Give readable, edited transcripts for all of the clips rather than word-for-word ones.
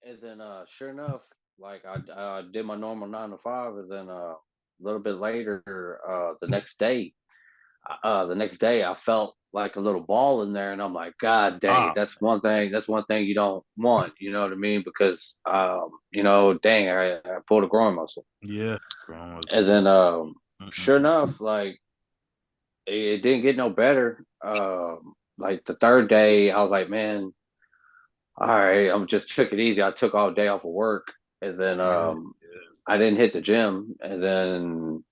And then, sure enough, like I did my normal 9 to 5, and then a little bit later, the next day, I felt like a little ball in there, and I'm like, God dang it, Ah, that's one thing. That's one thing you don't want. You know what I mean? Because, dang, I pulled a groin muscle, yeah. Grown was and then, sure mm-mm. enough, like it didn't get no better. Like the third day, I was like, man, all right, I'm just took it easy. I took all day off of work, and then Yeah, I didn't hit the gym. And then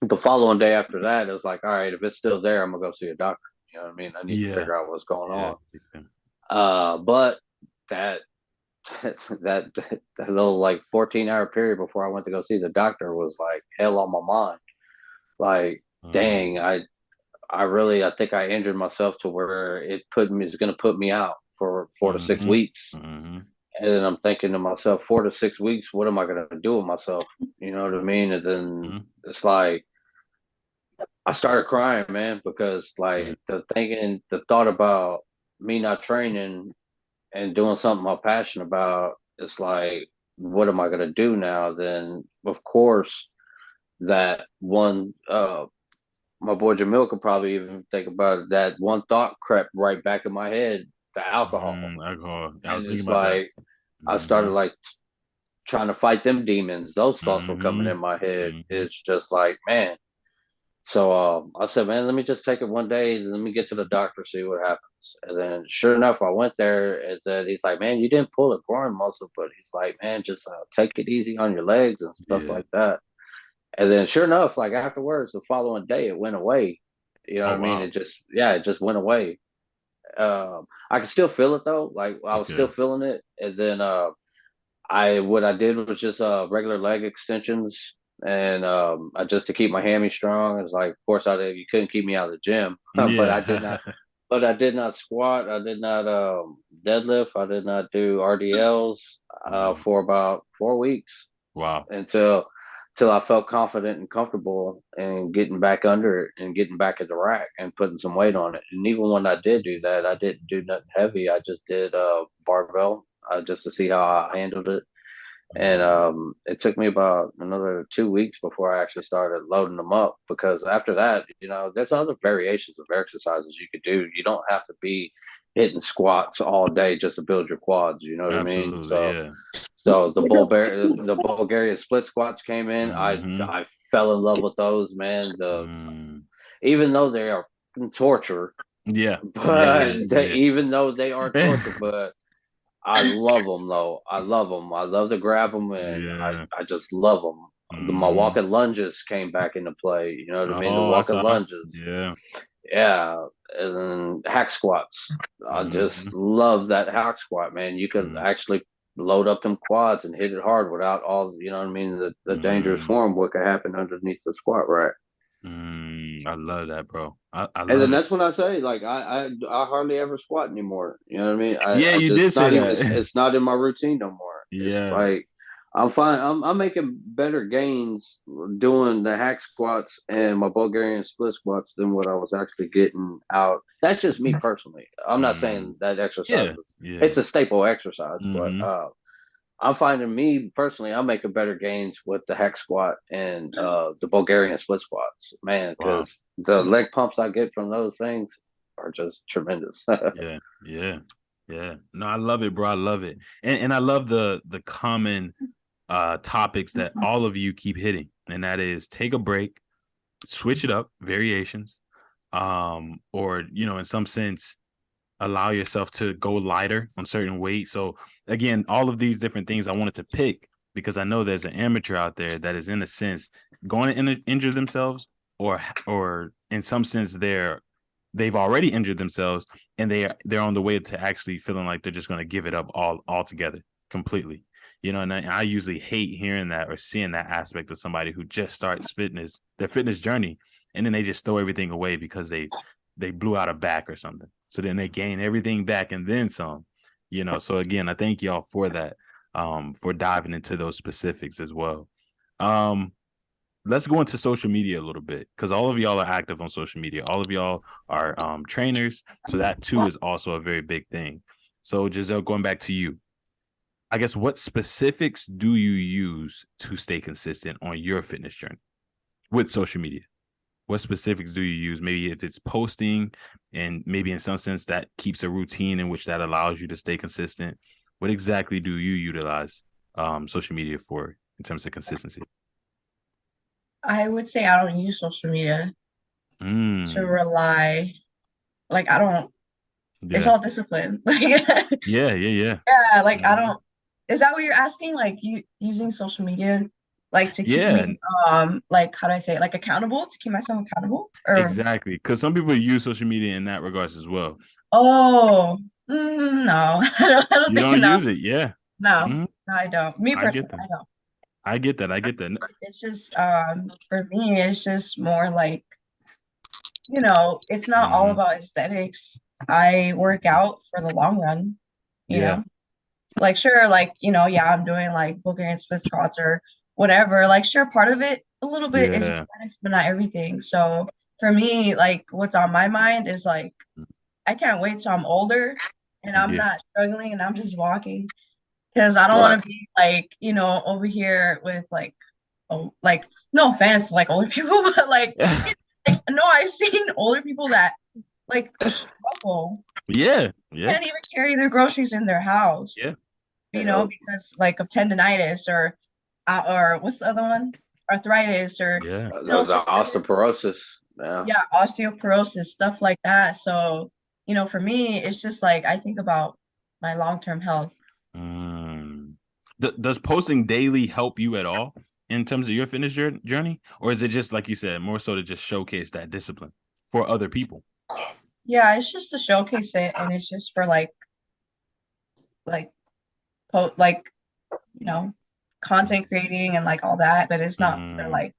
the following day after that, it was like, all right, if it's still there, I'm gonna go see a doctor. You know what I mean? I need to yeah, figure out what's going yeah, on. yeah. But that that little like 14-hour period before I went to go see the doctor was like hell on my mind. Like, dang, Mm, I think I injured myself to where it put me is gonna put me out for 4 to 6 mm-hmm, weeks. mm-hmm. And then I'm thinking to myself, 4 to 6 weeks, what am I gonna do with myself? You know what I mean? And then Mm-hmm. it's like I started crying, man, because Yeah, like the thought about me not training and doing something I'm passionate about, it's like, what am I gonna do now? Then of course that one my boy Jamel could probably even think about it. That one thought crept right back in my head, the alcohol. alcohol. I was And thinking it's about that. like I started Mm-hmm, like trying to fight them demons. Those thoughts were coming mm-hmm, in my head. mm-hmm. It's just like, man. So I said, man, let me just take it one day. Let me get to the doctor, see what happens. And then, sure enough, I went there. And then he's like, man, you didn't pull a groin muscle, but he's like, man, just take it easy on your legs and stuff Yeah. like that. And then, sure enough, like afterwards, the following day, it went away. You know Oh what I mean? wow. It just went away. I can still feel it though. Like I was still Okay. feeling it. And then, what I did was just regular leg extensions, and I just to keep my hammy strong. It's like, of course, you couldn't keep me out of the gym, but I did Yeah. not. But I did not squat. I did not deadlift. I did not do RDLs Mm, for about 4 weeks wow. until I felt confident and comfortable and getting back under it and getting back at the rack and putting some weight on it. And even when I did do that, I didn't do nothing heavy. I just did barbell just to see how I handled it. And Mm, it took me about another 2 weeks before I actually started loading them up, because after that, there's other variations of exercises you could do. You don't have to be hitting squats all day just to build your quads. You know what I mean? absolutely. Yeah. So the Bulgarian split squats came in. Mm-hmm. I fell in love with those, man. Mm. Even though they are torture, Yeah. Yeah. Yeah. but Yeah. even though they are torture, but I love them though. I love them. I love to grab them, and Yeah. I just love them. My Mm-hmm. walking lunges came back into play. You know what I mean? The Oh, I walking saw. lunges. Yeah. Yeah, and then hack squats. I Mm-hmm. just love that hack squat, man. You could actually load up them quads and hit it hard without all, you know what I mean, the dangerous Mm-hmm. form what could happen underneath the squat rack. I love that, bro. I And then love it. that's when I say, like, I hardly ever squat anymore. You know what I mean? Yeah, I you just did it's say not even that. it's not in my routine no more. It's Yeah. like I'm fine. I'm making better gains doing the hack squats and my Bulgarian split squats than what I was actually getting out. That's just me personally. I'm not Mm. saying that exercise Yeah. is Yeah. it's a staple exercise, but Mm-hmm. I'm finding me personally, I'm making better gains with the hex squat and the Bulgarian split squats, man, Wow. because the leg pumps I get from those things are just tremendous. Yeah. Yeah. Yeah. No, I love it, bro. I love it. And I love the common topics that all of you keep hitting. And that is take a break, switch it up, variations, or in some sense, allow yourself to go lighter on certain weight. So again, all of these different things I wanted to pick because I know there's an amateur out there that is in a sense going to injure themselves, or in some sense they've already injured themselves and they're on the way to actually feeling like they're just going to give it up all altogether completely. And I usually hate hearing that or seeing that aspect of somebody who just starts their fitness journey, and then they just throw everything away because they blew out a back or something. So then they gain everything back and then some. So again, I thank y'all for that, for diving into those specifics as well. Um, let's go into social media a little bit because all of y'all are active on social media. All of y'all are trainers. So that too is also a very big thing. So Giselle, going back to you, I guess what specifics do you use to stay consistent on your fitness journey with social media? What specifics do you use? Maybe if it's posting, and maybe in some sense that keeps a routine in which that allows you to stay consistent. What exactly do you utilize social media for in terms of consistency? I would say I don't use social media to Mm, rely. Like I don't. It's yeah. all discipline. Like Yeah, yeah, yeah. yeah, like I Mhm. don't. Is that what you're asking? Like you using social media, like to keep Yeah, me, like how do I say it? Like accountable to keep myself accountable, or exactly. Because some people use social media in that regards as well. oh no, I don't You think don't no, use it. Yeah. no, Mhm. no, I don't. Me I get personally, that. I don't. I get that. I get that. It's just for me, it's just more like it's not all Mhm. about aesthetics. I work out for the long run, you Yeah. know. Like sure, like yeah, I'm doing like Bulgarian split squats or whatever. Like sure, part of it, a little bit is Yeah. aesthetics, but not everything. So for me, like what's on my mind is like I can't wait till I'm older and I'm Yeah. not struggling and I'm just walking because I don't want Right. to be like over here with like oh like no offense to like older people, but like no, I've seen older people that like struggle, Yeah. Yeah. can't even carry their groceries in their house, Yeah. Yeah. because like of tendonitis or what's the other one? Arthritis or Yeah. The just osteoporosis. Yeah. yeah, osteoporosis, stuff like that. So, for me, it's just like I think about my long-term health. Mm. Does posting daily help you at all in terms of your fitness journey? Or is it just, like you said, more so to just showcase that discipline for other people? Yeah, it's just to showcase it and it's just for like like, you know, content creating and like all that, but it's not for Mm. like,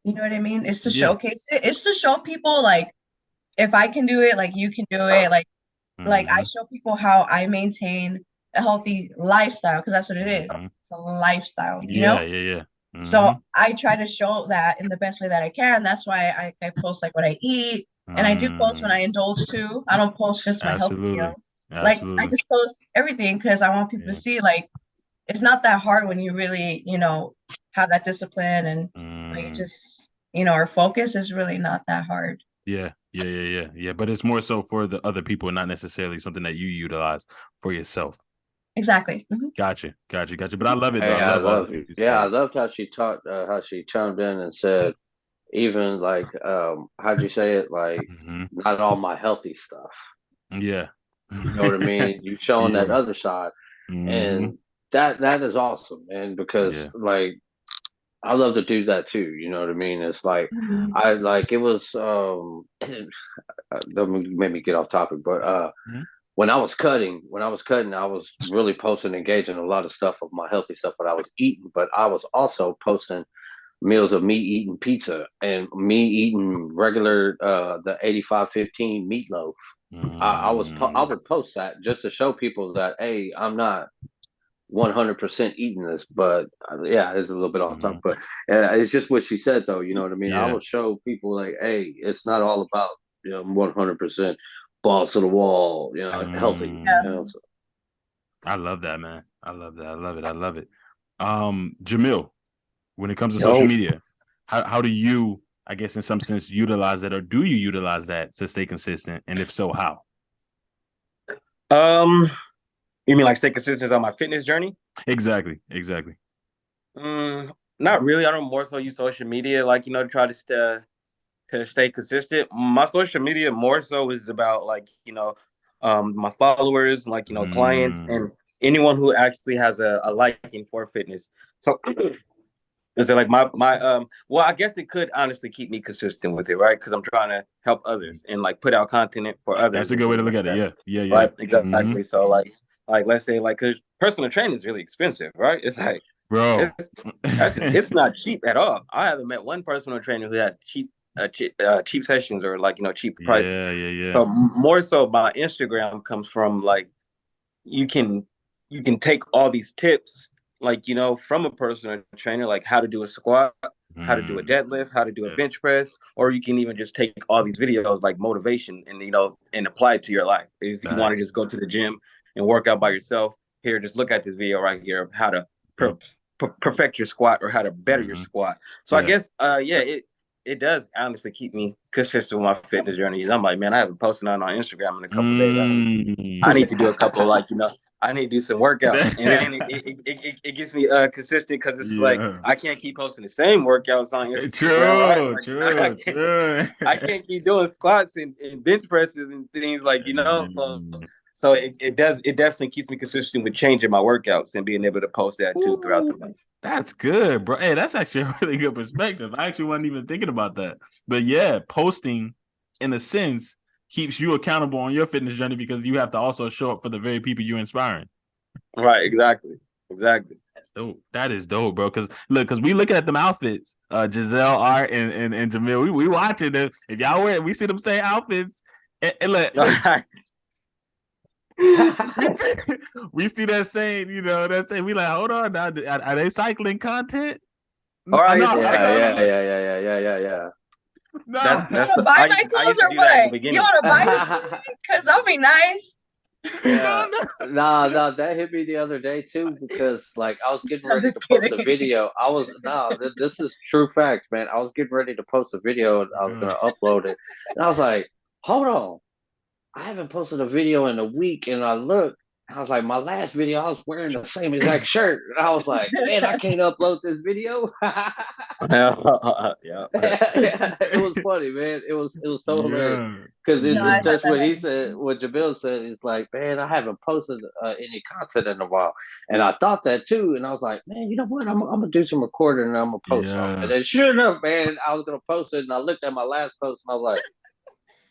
you know what I mean? It's to Yeah. showcase it. It's to show people like if I can do it, like you can do it. Like I Mm-hmm. show people how I maintain a healthy lifestyle because that's what it is. Mm-hmm. It's a lifestyle, you know? Yeah. Yeah. Yeah. So Mm-hmm. I try to show that in the best way that I can. That's why I post like what I eat. And I do post when Mm. I indulge too. I don't post just my healthy Absolutely. meals. Like I Absolutely. just post everything because I want people to Yeah. see like it's not that hard when you really, have that discipline and like Mm. just, our focus is really not that hard. Yeah. Yeah. Yeah. Yeah. Yeah. But it's more so for the other people, not necessarily something that you utilize for yourself. Exactly. Mhm. Gotcha. Gotcha. Gotcha. But I love it though. I Hey, I love all love that you. you Yeah, I said. loved how she talked, how she chimed in and said, even like, how'd you say it? Like, Mm-hmm. not all my healthy stuff. Yeah. You know what I mean? You showing that Yeah. other side, Mm-hmm. and that is awesome, man. Because Yeah. like, I love to do that too. You know what I mean? It's like, Mhm. I like it was. Don't make me get off topic, but Mhm. when I was cutting, I was really posting, engaging a lot of stuff of my healthy stuff that I was eating, but I was also posting meals of me eating pizza and me eating regular the 8515 meatloaf. I Mm. would post that just to show people that hey, I'm not 100% eating this, but yeah, it's a little bit off topic, Mhm. but it's just what she said though. You know what I mean? I Yeah. would show people like, hey, it's not all about 100% balls to the wall, healthy. Yeah. Mm. I love that, man. I love that. I love it. I love it. Jamil, when it comes to social Yo, media, how do you, I guess, in some sense, utilize that, or do you utilize that to stay consistent? And if so, how? um, you mean like stay consistent on my fitness journey? Exactly. Exactly. Not really. I don't more so use social media, like to try to stay consistent. My social media more so is about like my followers, like clients, Mm. and anyone who actually has a liking for fitness. So is it like my well, I guess it could honestly keep me consistent with it, right? Because I'm trying to help others and like put out content for That's others a and good way things to look like at it. that. Yeah. Yeah. Yeah. Right, Mm-hmm. exactly. So like let's say like because personal training is really expensive, right? It's like Bro. it's it's not cheap at all. I haven't met one personal trainer who had cheap sessions or like cheap prices. Yeah. Yeah. Yeah. So more so my Instagram comes from like you can you can take all these tips like from a personal trainer like how to do a squat, how to do a Mm. deadlift, how to do a Yeah. bench press, or you can even just take all these videos like motivation and and apply it to your life if you want to Facts. just go to the gym and work out by yourself. here, just look at this video right here of how to Yep. perfect your squat or how to better your squat. So I guess, it does honestly keep me consistent with my fitness journey. I'm like, man, I haven't posted on Instagram in a couple of days. I need to do a couple, like, I need to do some workouts, and then it gets me consistent because it's like I can't keep posting the same workouts on Instagram. True. I can't keep doing squats and bench presses and things like So it definitely keeps me consistent with changing my workouts and being able to post that too throughout the month. That's good, bro. Hey, that's actually a really good perspective. I actually wasn't even thinking about that. But yeah, posting in a sense keeps you accountable on your fitness journey because you have to also show up for the very people you're inspiring. Right, exactly. That's dope. That is dope, bro. Because we looking at them outfits, Giselle, Art, and Jamel. We watching this. If y'all wear, we see them same outfits. And look, we see that saying, that saying. We like, hold on, now, are they cycling content? All right, yeah. No, you want to buy my clothes or what? You want to buy it? Because that'll be nice. Yeah, no, that hit me the other day too because like I was getting ready to post a video. This is true facts, man. I was getting ready to post a video and I was gonna upload it, and I was like, hold on. I haven't posted a video in a week, and I looked. I was like, my last video, I was wearing the same exact shirt, and I was like, man, I can't upload this video. Yeah, it was funny, man. It was so hilarious because it's just what he said, what Jamel said. It's like, man, I haven't posted any content in a while, and I thought that too. And I was like, man, you know what? I'm gonna do some recording and I'm gonna post something. And then sure enough, man, I was gonna post it, and I looked at my last post and I was like,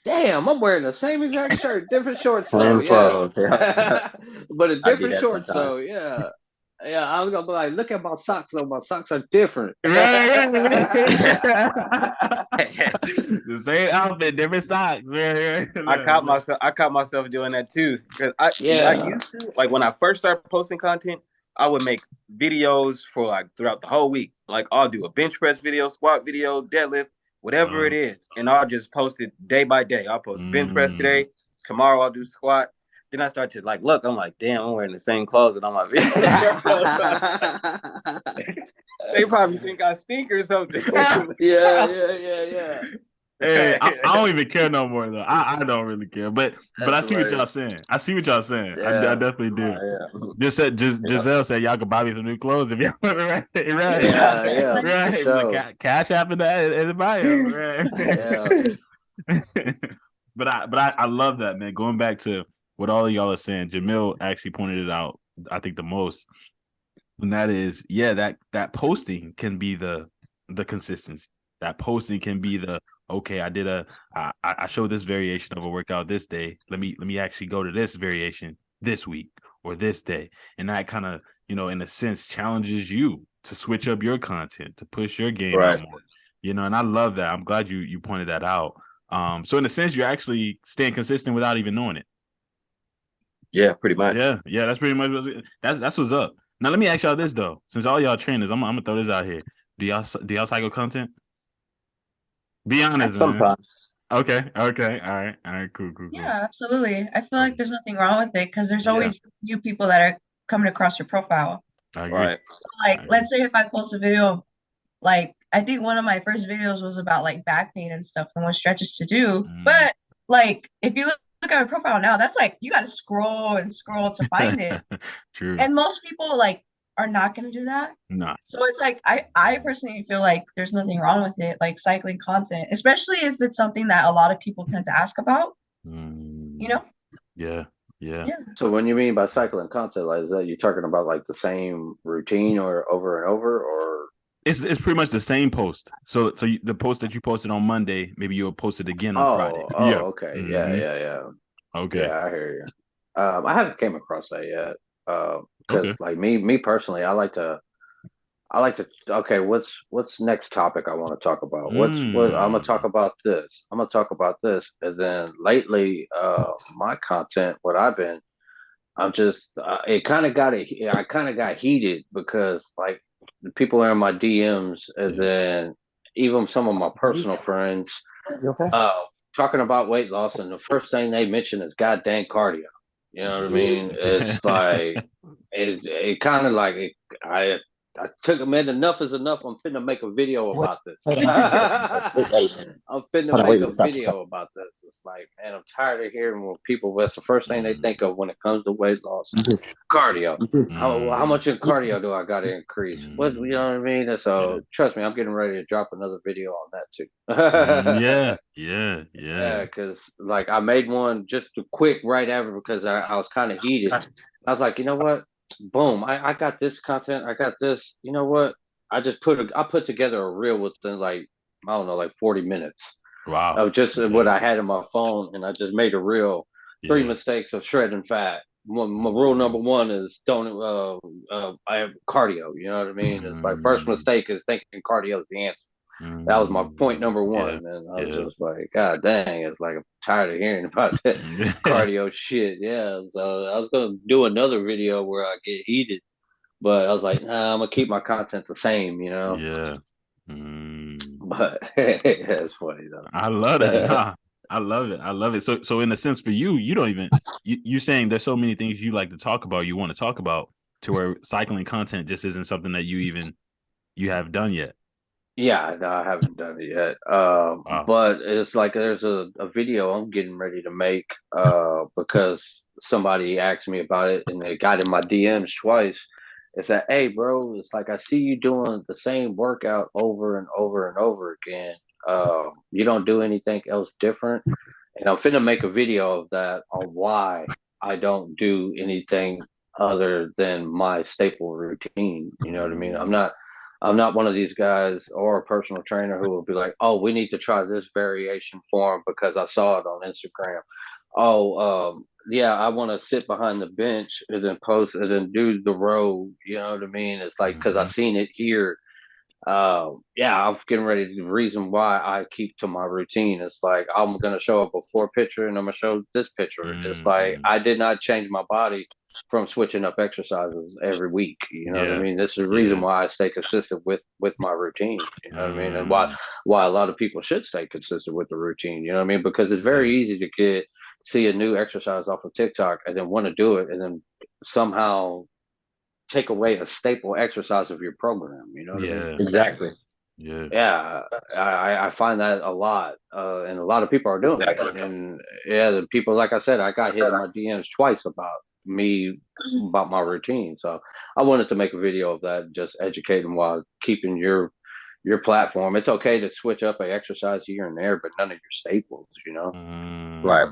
damn, I'm wearing the same exact shirt, different shorts though. But a different shorts though. Yeah. I was gonna be like, look at my socks though. My socks are different. The same outfit, different socks. I caught myself doing that too because I used to, like, when I first started posting content, I would make videos for like throughout the whole week. Like I'll do a bench press video, squat video, deadlift, whatever it is, and I'll just post it day by day. I'll post bench press today, tomorrow I'll do squat. Then I start to like look. I'm like, damn, I'm wearing the same clothes and I'm like, they probably think I stink or something. Yeah. Hey, I don't even care no more though. I don't really care, but I see what y'all saying. I Yeah. I definitely do. Giselle said y'all could buy me some new clothes if y'all want to. Right. Yeah. Sure. Like, cash app in the bio. Right. Yeah. But I love that, man. Going back to what all of y'all are saying, Jamil actually pointed it out, I think, the most. And that is, that posting can be the consistency. That posting can be the, okay, I showed this variation of a workout this day. Let me actually go to this variation this week or this day. And that kind of, in a sense, challenges you to switch up your content, to push your game out more. And I love that. I'm glad you pointed that out. So in a sense, you're actually staying consistent without even knowing it. Yeah, pretty much. Yeah, that's pretty much that's what's up. Now let me ask y'all this though. Since all y'all trainers, I'm gonna throw this out here. Do y'all cycle content? Be honest. Sometimes. Man. Okay. All right, cool. Yeah, absolutely. I feel like there's nothing wrong with it because there's always new people that are coming across your profile. I agree. Right. Like, let's say if I post a video, like I think one of my first videos was about like back pain and stuff and what stretches to do. But like if you look at my profile now, that's like you got to scroll to find it. True. And most people like are not going to do that. Nah. So it's like I personally feel like there's nothing wrong with it, like cycling content, especially if it's something that a lot of people tend to ask about. Yeah. So when you mean by cycling content, like, is that you talking about like the same routine or over and over, or it's pretty much the same post. So the post that you posted on Monday, maybe you'll post it again on Friday. Okay. Yeah. Okay. Yeah, I hear you. I haven't came across that yet. Because like me personally, I like to. Okay, what's next topic I want to talk about? What I'm gonna talk about this. And then lately, my content, it kind of I kind of got heated because like the people are in my DMs, and then even some of my personal friends, talking about weight loss, and the first thing they mention is goddamn cardio. You know what I mean? It's like, it kind of like I took, man, enough is enough. I'm finna make a video about this. Hold on. I'm finna Hold on, make wait, a stop. video about this. It's like, man, I'm tired of hearing when people, that's the first thing they think of when it comes to weight loss. Cardio. How much in cardio do I got to increase? What, you know what I mean? And so trust me, I'm getting ready to drop another video on that too. Yeah. Because like I made one just quick right after because I was kind of heated. I was like, you know what? Boom! I got this content. I got this. You know what? I put together a reel within like I don't know, like 40 minutes Wow. of just what I had in my phone, and I just made a reel. 3 mistakes of shredding fat. My rule number one is don't I have cardio. You know what I mean? It's like first mistake is thinking cardio is the answer. That was my point number one, and I was just like, God dang, it's like I'm tired of hearing about that cardio shit. Yeah, so I was gonna do another video where I get heated, but I was like, nah, I'm gonna keep my content the same, you know. Yeah. But it's funny though. I love that. Nah, I love it. I love it. So in a sense, for you, you don't even you're saying there's so many things you like to talk about, you want to talk about, to where cycling content just isn't something that you have done yet. Yeah, no, I haven't done it yet. Wow. But it's like there's a video I'm getting ready to make because somebody asked me about it and they got in my DMs twice. It's that, hey, bro, it's like I see you doing the same workout over and over and over again. You don't do anything else different. And I'm finna make a video of that on why I don't do anything other than my staple routine. You know what I mean? I'm not one of these guys or a personal trainer who will be like, oh, we need to try this variation form because I saw it on Instagram. Oh, yeah, I want to sit behind the bench and then post and then do the row. You know what I mean? It's like because I seen it here. Yeah, I'm getting ready. The reason why I keep to my routine, it's like I'm gonna show a before picture and I'm gonna show this picture. It's like I did not change my body from switching up exercises every week. You know what I mean? This is the reason why I stay consistent with my routine. You know what I mean? And why a lot of people should stay consistent with the routine. You know what I mean? Because it's very easy to see a new exercise off of TikTok and then want to do it and then somehow take away a staple exercise of your program. You know what I mean? Exactly. Yeah, I find that a lot, and a lot of people are doing it. And yeah, the people, like I said, I got hit in my DMs twice about my routine. So I wanted to make a video of that, just educating while keeping your platform. It's okay to switch up an exercise here and there, but none of your staples. You know, Right.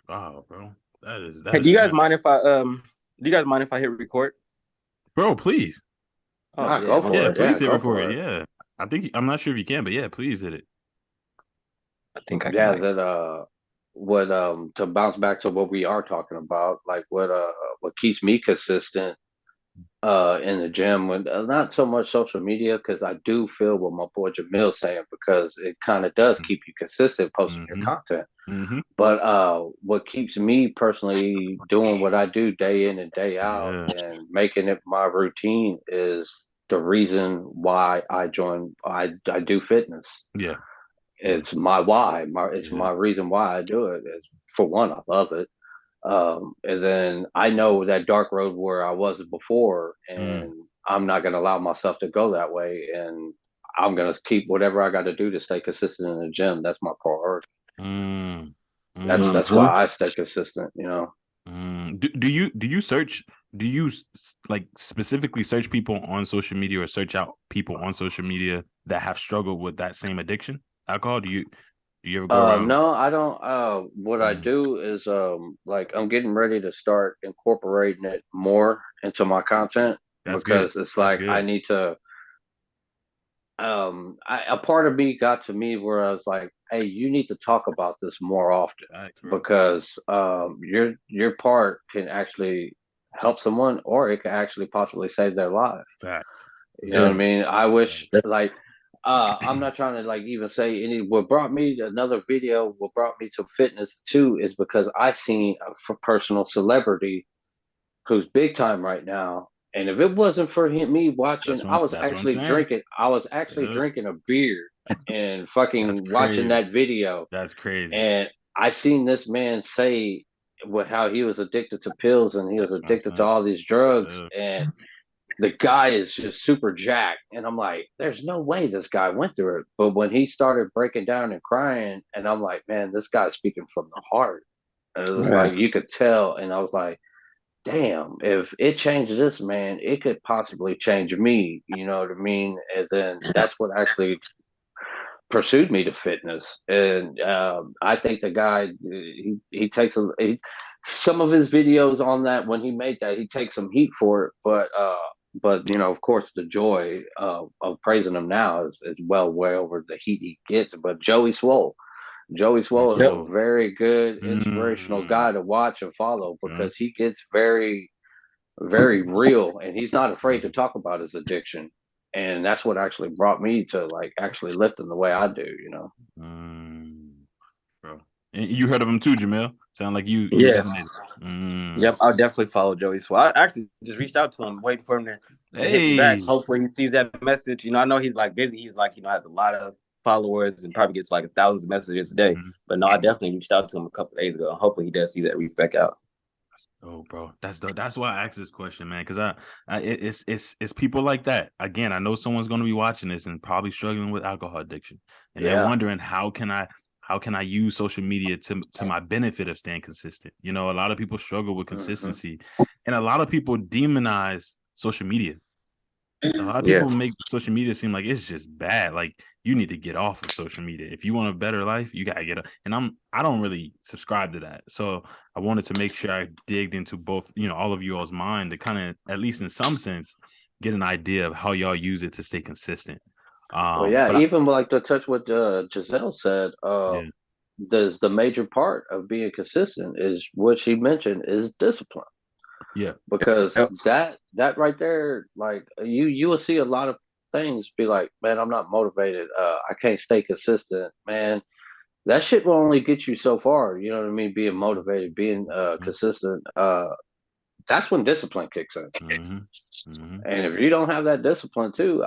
Wow, bro. That Hey, is do you guys mind if I hit record? Bro, please. Oh, go for it. Please hit go record. for it. Yeah. I'm not sure if you can, but yeah, please hit it. I think I can. Yeah, that what to bounce back to what we are talking about, like what keeps me consistent in the gym when not so much social media, because I do feel what my boy Jamel saying, because it kind of does keep you consistent posting your content. But what keeps me personally doing what I do day in and day out and making it my routine is the reason why I do fitness. Yeah. It's my why. It's my reason why I do it. It's, for one, I love it. And then I know that dark road where I was before, and I'm not going to allow myself to go that way. And I'm going to keep whatever I got to do to stay consistent in the gym. That's my priority. That's why I stay consistent. You know. Do you search? Do you like specifically search people on social media or search out people on social media that have struggled with that same addiction, alcohol? Do you ever go around? No, I don't. What I do is like I'm getting ready to start incorporating it more into my content. That's because good. it's like I need to. A part of me got to me where I was like, hey, you need to talk about this more often. Thanks, because your part can actually help someone, or it can actually possibly save their life. Facts. You know what I mean? I wish, like, I'm not trying to like even say any. What brought me to another video, what brought me to fitness too, is because I seen a personal celebrity who's big time right now. And if it wasn't for me watching, I was actually drinking. I was actually drinking a beer and fucking watching that video. That's crazy. And I seen this man say with how he was addicted to pills and he was That's what I'm addicted to saying. all these drugs, and the guy is just super jacked. And I'm like, there's no way this guy went through it. But when he started breaking down and crying, and I'm like, man, this guy's speaking from the heart. And it was Right. like, you could tell. And I was like, damn, if it changes this man, it could possibly change me. You know what I mean? And then that's what actually pursued me to fitness. And I think the guy, he takes some of his videos on that when he made that, he takes some heat for it. But you know, of course, the joy of praising him now is well way over the heat he gets. But Joey Swole is a So, very good inspirational guy to watch and follow because he gets very, very real, and he's not afraid to talk about his addiction. And that's what actually brought me to like actually lifting the way I do, you know. Bro, and you heard of him too, Jamel? Sound like you Yeah. resonated. Yep, I'll definitely follow Joey Swole. I actually just reached out to him, waiting for him to hit me back. Hey, Hopefully he sees that message. You know, I know he's like busy. He's like, has a lot of followers and probably gets like thousands of messages a day. But no, I definitely reached out to him a couple of days ago. Hopefully he does see that, reach back out. Oh, bro, that's dope. That's why I asked this question, man, because it's people like that. Again, I know someone's going to be watching this and probably struggling with alcohol addiction, and they're wondering how can I use social media to my benefit of staying consistent. You know, a lot of people struggle with consistency, and a lot of people demonize social media. A lot of people make social media seem like it's just bad. Like you need to get off of social media. If you want a better life, you gotta get up. And I don't really subscribe to that. So I wanted to make sure I digged into both, all of you all's mind to kind of, at least in some sense, get an idea of how y'all use it to stay consistent. Well, yeah, But even like to touch what Giselle said, yeah, the major part of being consistent is what she mentioned is discipline. yeah, Because that right there, like you will see a lot of things be like, man, I'm not motivated. I can't stay consistent, man. That shit will only get you so far. You know what I mean? Being motivated, being consistent. That's when discipline kicks in. And if you don't have that discipline too,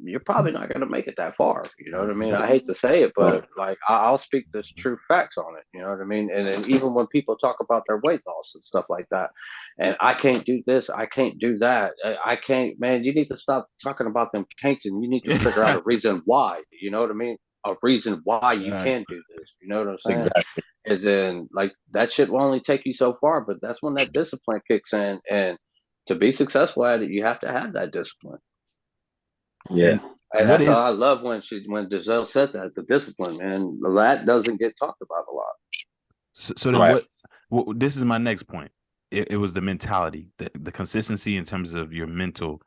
you're probably not going to make it that far. You know what I mean? I hate to say it, but like I'll speak this true facts on it. You know what I mean? And then even when people talk about their weight loss and stuff like that, and I can't do this, I can't do that, I can't, man, you need to stop talking about them can'ts, and you need to figure out a reason why. You know what I mean? A reason why you can do this. You know what I'm saying? Exactly. And then like that shit will only take you so far, but that's when that discipline kicks in. And to be successful at it, you have to have that discipline. Yeah. And that's how I love when Giselle said that, the discipline, man. That doesn't get talked about a lot. So then what this is my next point. It was the mentality, the consistency in terms of your mental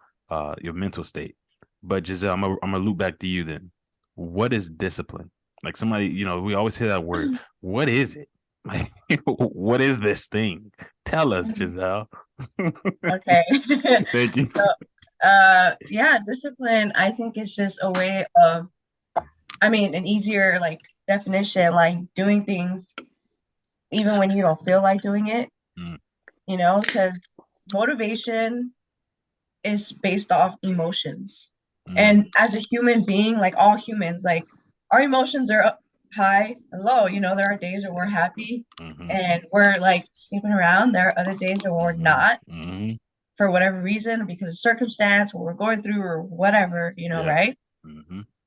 state. But Giselle, I'm gonna loop back to you then. What is discipline? Like somebody, we always hear that word. What is it? Like, what is this thing? Tell us, Giselle. Okay. Thank you. So, discipline, I think it's just a way of, an easier like definition, like doing things even when you don't feel like doing it, because motivation is based off emotions. And as a human being, like all humans, like our emotions are up high and low. There are days where we're happy and we're like sleeping around. There are other days where we're not for whatever reason, because of circumstance, what we're going through or whatever, right?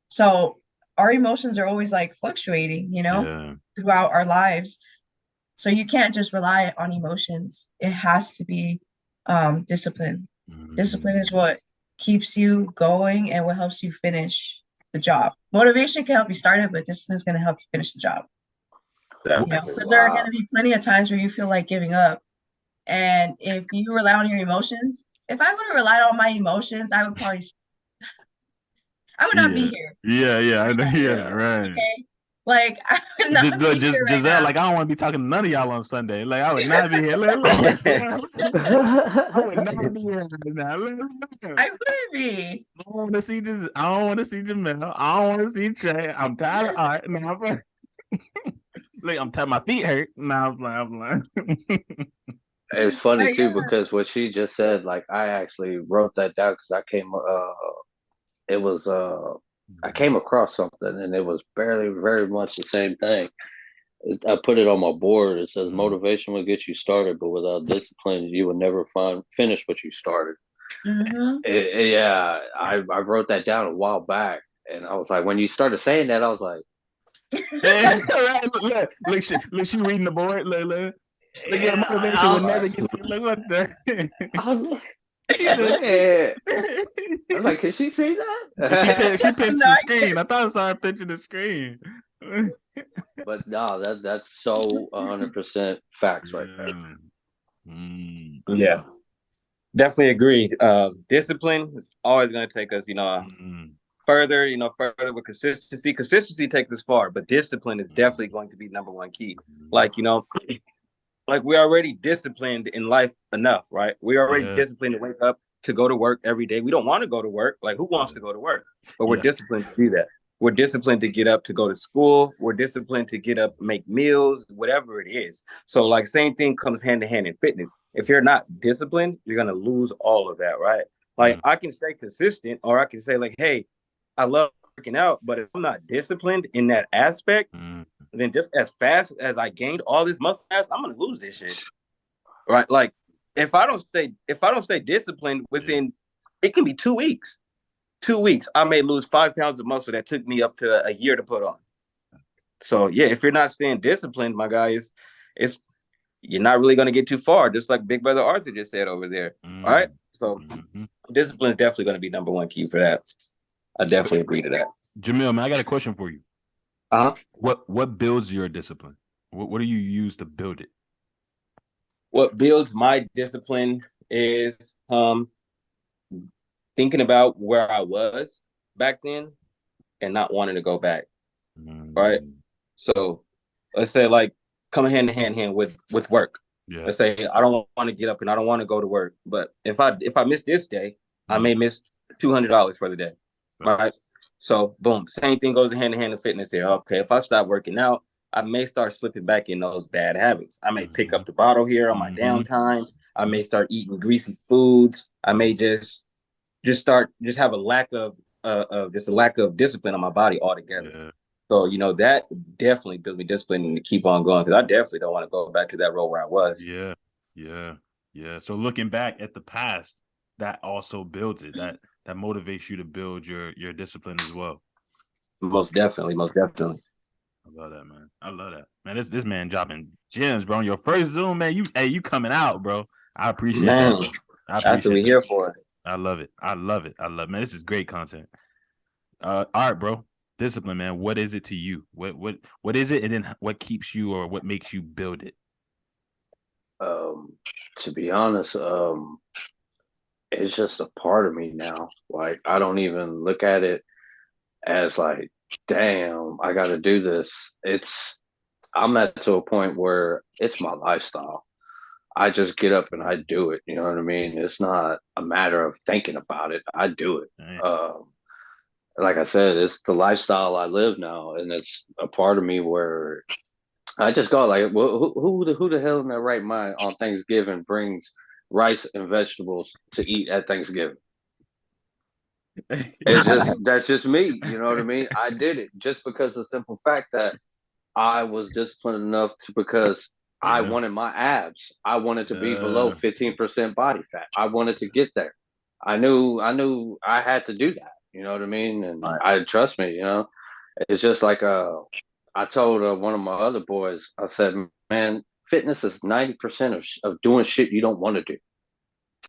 So our emotions are always like fluctuating, throughout our lives. So you can't just rely on emotions. It has to be discipline. Discipline is what keeps you going and what helps you finish the job. Motivation can help you start it, but discipline is going to help you finish the job. Because there are going to be plenty of times where you feel like giving up. And if you rely on your emotions, if I would have relied on my emotions, I would not be here. Yeah, I know. Yeah, right. Okay. Like I would not be here right Giselle, now. like I don't want to be talking to none of y'all on Sunday. Like I would not be here. I would not be here right now. I wouldn't be. I don't want to see I don't want to see Jamel. I don't want to see Trey. I'm tired of art. Now like I'm tired. My feet hurt. Now I'm like. It's funny too because what she just said, like I actually wrote that down because I came across something and it was very much the same thing. I put it on my board. It says Mm. motivation will get you started, but without discipline, you will never finish what you started. Mm-hmm. Yeah, I wrote that down a while back, and I was like, when you started saying that, I was like, Look, she reading the board. Look at yeah, motivation I will was never like, get you. Look what the. I was like, man, I was like, can she see She that? pinched No, the I screen. I thought I saw her pinching the screen. But no, that's so 100% facts right there. Yeah. Mm. Yeah, definitely agree. Discipline is always going to take us, Mm. further, further with consistency. Consistency takes us far, but discipline is definitely going to be number one key. Like, like we're already disciplined in life enough, right? We're already Yeah. disciplined to wake up to go to work every day. We don't want to go to work. Like, who wants to go to work? But we're Yeah. disciplined to do that. We're disciplined to get up to go to school. We're disciplined to get up, make meals, whatever it is. So, like, same thing comes hand to hand in fitness. If you're not disciplined, you're gonna lose all of that, right? Like, Mm. I can stay consistent, or I can say, like, hey, I love working out, but if I'm not disciplined in that aspect, Mm. then just as fast as I gained all this muscle mass, I'm gonna lose this shit. Right? Like if I don't stay disciplined within it can be 2 weeks. 2 weeks, I may lose 5 pounds of muscle that took me up to a year to put on. So yeah, if you're not staying disciplined, my guy, it's you're not really gonna get too far, just like Big Brother Arthur just said over there. Mm. All right. So Mm-hmm. discipline is definitely gonna be number one key for that. I definitely agree to that. Jamel, man, I got a question for you. Uh-huh. What builds your discipline? What do you use to build it? What builds my discipline is thinking about where I was back then and not wanting to go back. Right. Mm. So let's say like come hand in hand with work. Yeah. Let's say I don't want to get up and I don't want to go to work, but if I miss this day, I may miss $200 for the day. Right. So boom, same thing goes hand in hand in fitness here. Okay, if I stop working out, I may start slipping back in those bad habits. I may pick up the bottle here on my downtime. I may start eating greasy foods. I may just have a lack of just a lack of discipline on my body altogether. Yeah. So that definitely built me discipline to keep on going because I definitely don't want to go back to that role where I was. Yeah. So looking back at the past, that also builds it. That motivates you to build your discipline as well. Most definitely. I love that, man. I love that, man. This man dropping gems, bro. On your first Zoom, man. You coming out, bro. I appreciate that, bro. That's what we're here for. I love it. Man, this is great content. All right, bro. Discipline, man. What is it to you? What is it, and then what keeps you or what makes you build it? To be honest, it's just a part of me now. Like I don't even look at it as like, damn, I got to do this. I'm at to a point where it's my lifestyle. I just get up and I do it. You know what I mean? It's not a matter of thinking about it. I do it. Like I said, it's the lifestyle I live now, and it's a part of me where I just go like, well, who the hell in their right mind on Thanksgiving brings rice and vegetables to eat at Thanksgiving? That's just me. You know what I mean? I did it just because of the simple fact that I was disciplined enough to because I wanted my abs. I wanted to be below 15% body fat. I wanted to get there. I knew I had to do that. You know what I mean? And I trust me, it's just like I told one of my other boys, I said, man, fitness is 90% of doing shit you don't want to do.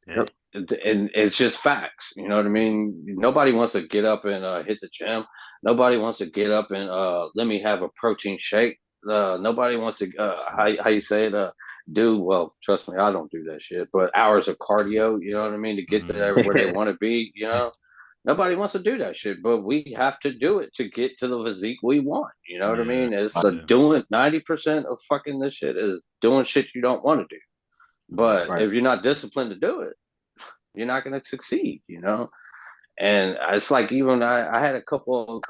Yeah. And it's just facts. You know what I mean? Nobody wants to get up and hit the gym. Nobody wants to get up and let me have a protein shake. Nobody wants to, how you say it, well, trust me, I don't do that shit, but hours of cardio, you know what I mean, to get there where they want to be, Nobody wants to do that shit, but we have to do it to get to the physique we want. You know what I mean? It's doing 90% of fucking this shit is doing shit you don't want to do. But if you're not disciplined to do it, you're not going to succeed, And it's like even I had a couple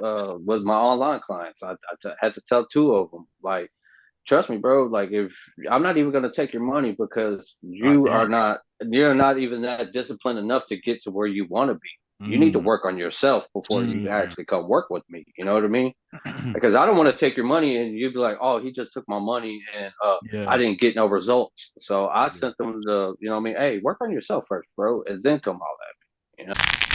with my online clients. I had to tell two of them, like, trust me, bro. Like, if I'm not even going to take your money because you're not even that disciplined enough to get to where you want to be. You need to work on yourself before you actually come work with me. You know what I mean? Because I don't want to take your money and you'd be like, oh, he just took my money and I didn't get no results. So I sent them the, you know what I mean? Hey, work on yourself first, bro, and then come all at me. You know?